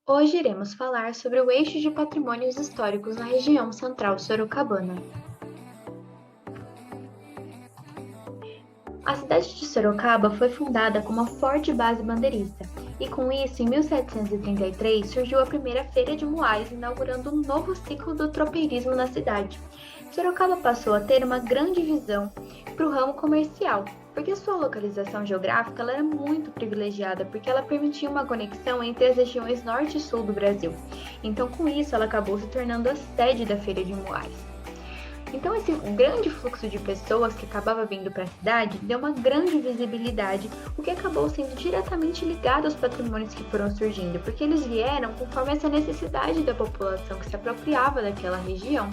Hoje iremos falar sobre o eixo de patrimônios históricos na região central sorocabana. A cidade de Sorocaba foi fundada como uma forte base bandeirista, e com isso, em 1733, surgiu a primeira Feira de Moais, inaugurando um novo ciclo do tropeirismo na cidade. Sorocaba passou a ter uma grande visão para o ramo comercial, porque sua localização geográfica ela era muito privilegiada, porque ela permitia uma conexão entre as regiões norte e sul do Brasil. Então, com isso, ela acabou se tornando a sede da Feira de Moais. Então, esse grande fluxo de pessoas que acabava vindo para a cidade deu uma grande visibilidade, o que acabou sendo diretamente ligado aos patrimônios que foram surgindo, porque eles vieram conforme essa necessidade da população que se apropriava daquela região.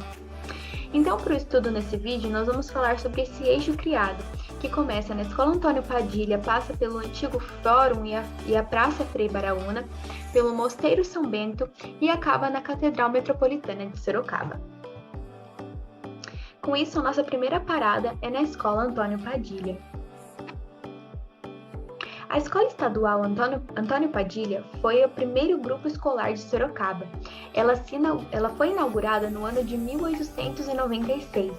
Então, para o estudo nesse vídeo, nós vamos falar sobre esse eixo criado, que começa na Escola Antônio Padilha, passa pelo antigo Fórum e a Praça Frei Baraúna, pelo Mosteiro São Bento e acaba na Catedral Metropolitana de Sorocaba. Com isso, a nossa primeira parada é na Escola Antônio Padilha. A Escola Estadual Antônio Padilha foi o primeiro grupo escolar de Sorocaba. Ela foi inaugurada no ano de 1896.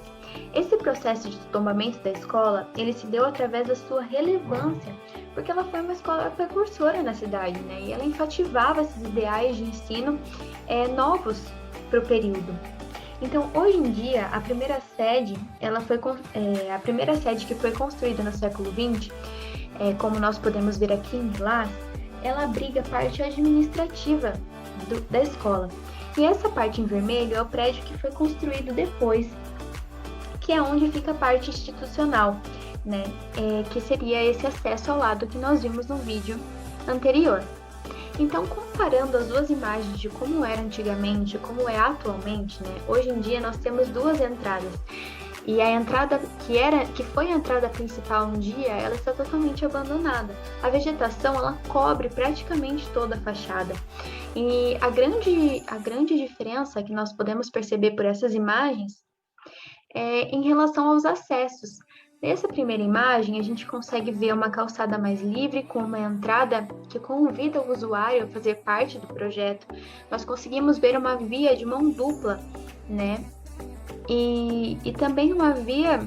Esse processo de tombamento da escola, ele se deu através da sua relevância, porque ela foi uma escola precursora na cidade, né? E ela enfativava esses ideais de ensino novos para o período. Então, hoje em dia, a primeira sede que foi construída no século XX, como nós podemos ver aqui em Vlas, ela abriga a parte administrativa da escola. E essa parte em vermelho é o prédio que foi construído depois, que é onde fica a parte institucional, né? Que seria esse acesso ao lado que nós vimos no vídeo anterior. Então, comparando as duas imagens de como era antigamente e como é atualmente, né? Hoje em dia nós temos duas entradas. E a entrada que foi a entrada principal um dia, ela está totalmente abandonada. A vegetação, ela cobre praticamente toda a fachada. E a grande diferença que nós podemos perceber por essas imagens é em relação aos acessos. Nessa primeira imagem, a gente consegue ver uma calçada mais livre, com uma entrada que convida o usuário a fazer parte do projeto. Nós conseguimos ver uma via de mão dupla, né? E também uma via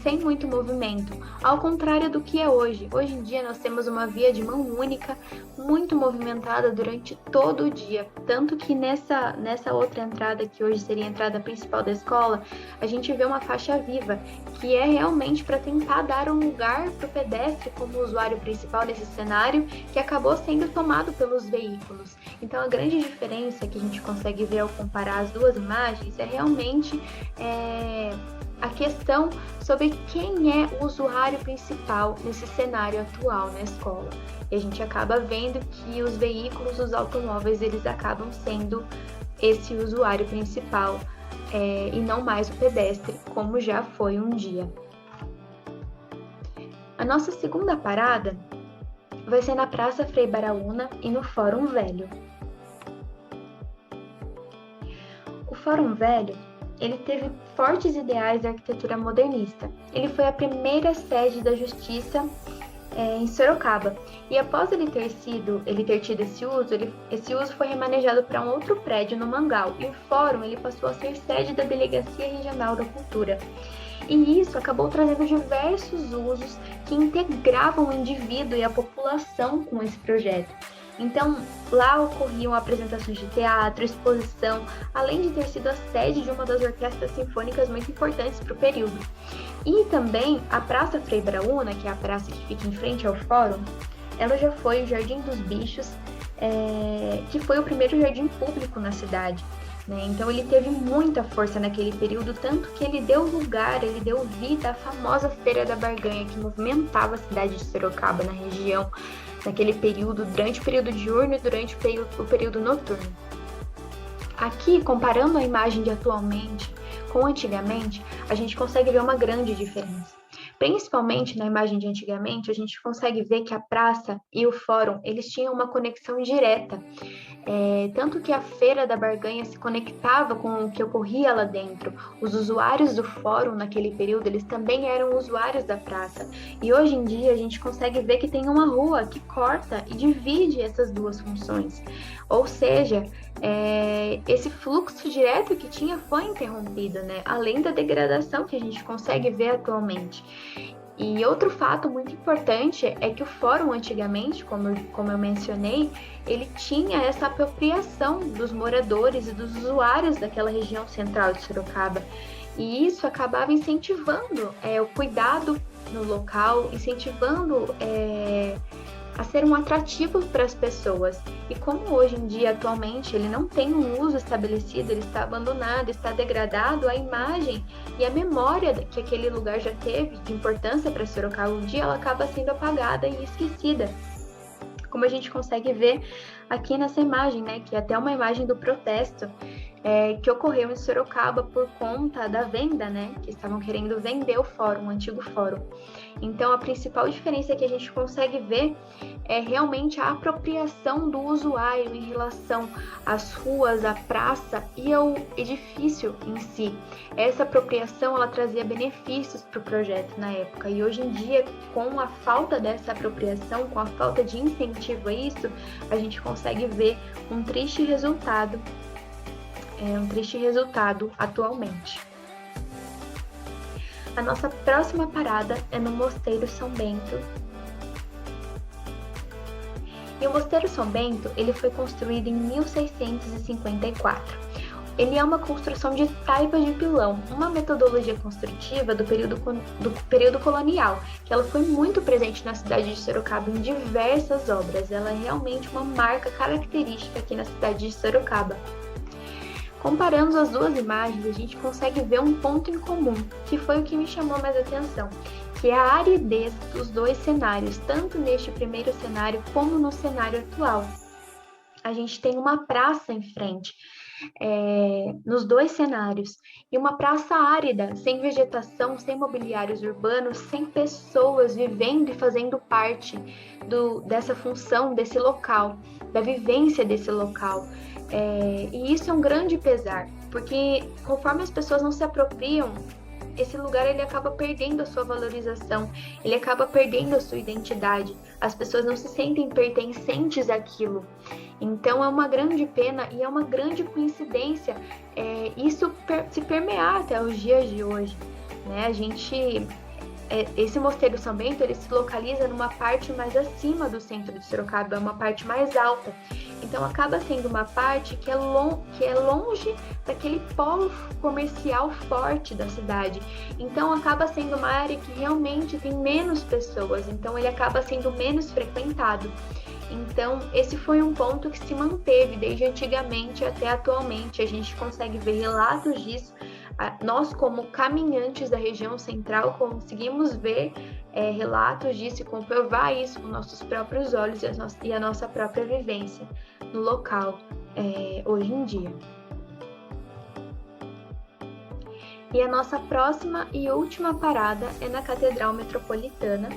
sem muito movimento, ao contrário do que é hoje. Hoje em dia nós temos uma via de mão única, muito movimentada durante todo o dia, tanto que nessa outra entrada, que hoje seria a entrada principal da escola, a gente vê uma faixa viva, que é realmente para tentar dar um lugar para o pedestre como usuário principal nesse cenário, que acabou sendo tomado pelos veículos. Então a grande diferença que a gente consegue ver ao comparar as duas imagens é realmente a questão sobre quem é o usuário principal nesse cenário atual na escola. E a gente acaba vendo que os veículos, os automóveis, eles acabam sendo esse usuário principal e não mais o pedestre, como já foi um dia. A nossa segunda parada vai ser na Praça Frei Baraúna e no Fórum Velho. O Fórum Velho ele teve fortes ideais da arquitetura modernista. Ele foi a primeira sede da justiça em Sorocaba. E após ele ter tido esse uso foi remanejado para um outro prédio no Mangal. E o Fórum ele passou a ser sede da Delegacia Regional da Cultura. E isso acabou trazendo diversos usos que integravam o indivíduo e a população com esse projeto. Então, lá ocorriam apresentações de teatro, exposição, além de ter sido a sede de uma das orquestras sinfônicas muito importantes para o período. E também a Praça Frei Baraúna, que é a praça que fica em frente ao fórum, ela já foi o Jardim dos Bichos, que foi o primeiro jardim público na cidade. Né? Então ele teve muita força naquele período, tanto que ele deu vida à famosa Feira da Barganha, que movimentava a cidade de Sorocaba na região, naquele período, durante o período diurno e durante o período noturno. Aqui, comparando a imagem de atualmente com antigamente, a gente consegue ver uma grande diferença. Principalmente na imagem de antigamente, a gente consegue ver que a praça e o fórum, eles tinham uma conexão direta. Tanto que a Feira da Barganha se conectava com o que ocorria lá dentro. Os usuários do fórum naquele período, eles também eram usuários da praça. E hoje em dia a gente consegue ver que tem uma rua que corta e divide essas duas funções. Ou seja, esse fluxo direto que tinha foi interrompido, né? Além da degradação que a gente consegue ver atualmente. E outro fato muito importante é que o fórum antigamente, como eu mencionei, ele tinha essa apropriação dos moradores e dos usuários daquela região central de Sorocaba. E isso acabava incentivando o cuidado no local, incentivando a ser um atrativo para as pessoas. E como hoje em dia, atualmente, ele não tem um uso estabelecido, ele está abandonado, está degradado, a imagem e a memória que aquele lugar já teve de importância para Sorocaba um dia, ela acaba sendo apagada e esquecida. Como a gente consegue ver aqui nessa imagem, né, que é até uma imagem do protesto que ocorreu em Sorocaba por conta da venda, né, que estavam querendo vender o fórum, o antigo fórum. Então, a principal diferença que a gente consegue ver é realmente a apropriação do usuário em relação às ruas, à praça e ao edifício em si. Essa apropriação, ela trazia benefícios para o projeto na época, e hoje em dia, com a falta dessa apropriação, com a falta de incentivo a isso, a gente consegue ver um triste resultado atualmente. A nossa próxima parada é no Mosteiro São Bento. E o Mosteiro São Bento, ele foi construído em 1654. Ele é uma construção de taipa de pilão, uma metodologia construtiva do período colonial, que ela foi muito presente na cidade de Sorocaba em diversas obras. Ela é realmente uma marca característica aqui na cidade de Sorocaba. Comparando as duas imagens, a gente consegue ver um ponto em comum, que foi o que me chamou mais atenção, que é a aridez dos dois cenários, tanto neste primeiro cenário como no cenário atual. A gente tem uma praça em frente, nos dois cenários, e uma praça árida, sem vegetação, sem mobiliários urbanos, sem pessoas vivendo e fazendo parte dessa função, desse local, da vivência desse local. E isso é um grande pesar, porque conforme as pessoas não se apropriam, esse lugar ele acaba perdendo a sua valorização, ele acaba perdendo a sua identidade, as pessoas não se sentem pertencentes àquilo. Então é uma grande pena e é uma grande coincidência isso se permear até os dias de hoje, né? Esse Mosteiro São Bento, ele se localiza numa parte mais acima do centro de Sorocaba, é uma parte mais alta. Então, acaba sendo uma parte que é longe daquele polo comercial forte da cidade. Então, acaba sendo uma área que realmente tem menos pessoas. Então, ele acaba sendo menos frequentado. Então, esse foi um ponto que se manteve desde antigamente até atualmente. A gente consegue ver relatos disso. Nós, como caminhantes da região central, conseguimos ver relatos disso e comprovar isso com nossos próprios olhos e a nossa própria vivência no local hoje em dia. E a nossa próxima e última parada é na Catedral Metropolitana.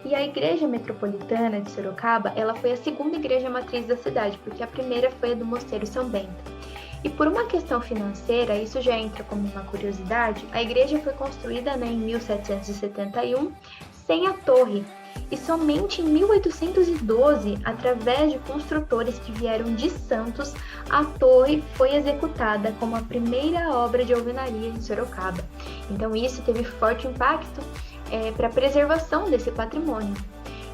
E a Igreja Metropolitana de Sorocaba, ela foi a segunda igreja matriz da cidade, porque a primeira foi a do Mosteiro São Bento. E por uma questão financeira, isso já entra como uma curiosidade, a igreja foi construída em 1771 sem a torre, e somente em 1812, através de construtores que vieram de Santos, a torre foi executada como a primeira obra de alvenaria em Sorocaba. Então isso teve forte impacto para a preservação desse patrimônio.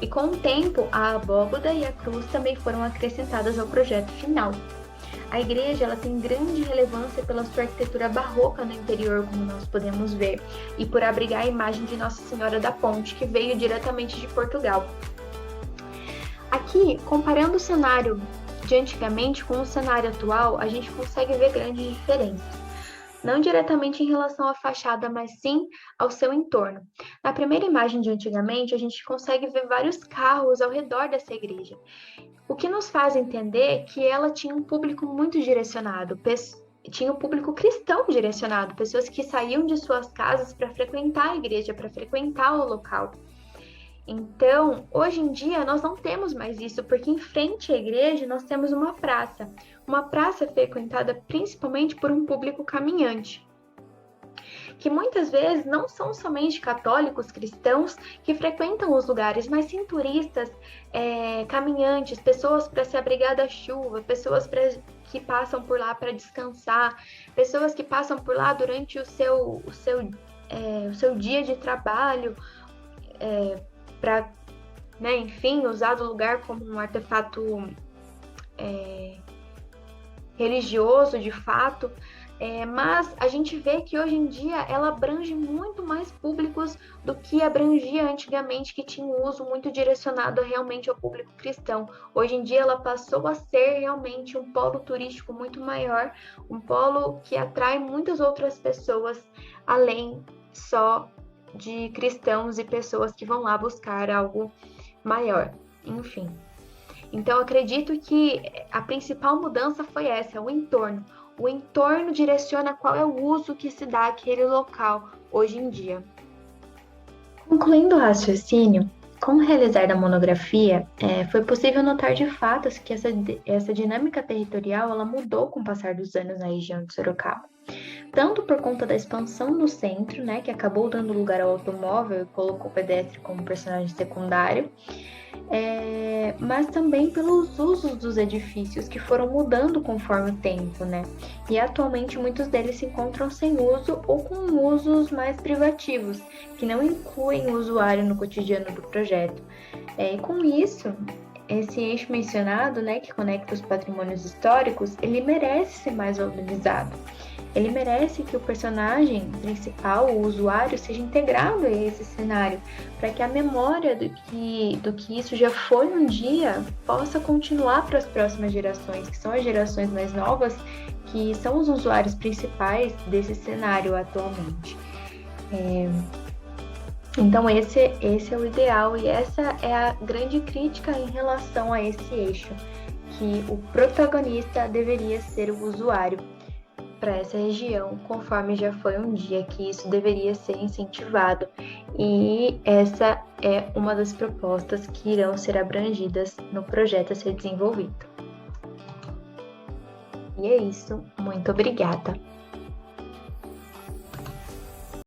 E com o tempo, a abóbada e a cruz também foram acrescentadas ao projeto final. A igreja ela tem grande relevância pela sua arquitetura barroca no interior, como nós podemos ver, e por abrigar a imagem de Nossa Senhora da Ponte, que veio diretamente de Portugal. Aqui, comparando o cenário de antigamente com o cenário atual, a gente consegue ver grandes diferenças. Não diretamente em relação à fachada, mas sim ao seu entorno. Na primeira imagem de antigamente, a gente consegue ver vários carros ao redor dessa igreja, o que nos faz entender que ela tinha um público muito direcionado, tinha o público cristão direcionado, pessoas que saíam de suas casas para frequentar a igreja, para frequentar o local. Então, hoje em dia, nós não temos mais isso, porque em frente à igreja nós temos uma praça frequentada principalmente por um público caminhante, que muitas vezes não são somente católicos, cristãos que frequentam os lugares, mas sim turistas, caminhantes, pessoas para se abrigar da chuva, pessoas que passam por lá para descansar, pessoas que passam por lá durante o seu dia de trabalho, para, né, enfim, usar do lugar como um artefato religioso de fato. Mas a gente vê que hoje em dia ela abrange muito mais públicos do que abrangia antigamente, que tinha um uso muito direcionado realmente ao público cristão. Hoje em dia ela passou a ser realmente um polo turístico muito maior, um polo que atrai muitas outras pessoas, além só de cristãos e pessoas que vão lá buscar algo maior, enfim. Então, acredito que a principal mudança foi essa, o entorno. O entorno direciona qual é o uso que se dá àquele local hoje em dia. Concluindo o raciocínio, com o realizar da monografia, foi possível notar de fato que essa dinâmica territorial ela mudou com o passar dos anos na região de Sorocaba. Tanto por conta da expansão no centro, né, que acabou dando lugar ao automóvel e colocou o pedestre como personagem secundário, mas também pelos usos dos edifícios que foram mudando conforme o tempo, né? E atualmente muitos deles se encontram sem uso ou com usos mais privativos, que não incluem o usuário no cotidiano do projeto. E com isso, esse eixo mencionado, né, que conecta os patrimônios históricos, ele merece ser mais valorizado. Ele merece que o personagem principal, o usuário, seja integrado a esse cenário, para que a memória do que isso já foi um dia possa continuar para as próximas gerações, que são as gerações mais novas, que são os usuários principais desse cenário atualmente. Então esse é o ideal e essa é a grande crítica em relação a esse eixo, que o protagonista deveria ser o usuário para essa região, conforme já foi um dia que isso deveria ser incentivado, e essa é uma das propostas que irão ser abrangidas no projeto a ser desenvolvido. E é isso, muito obrigada!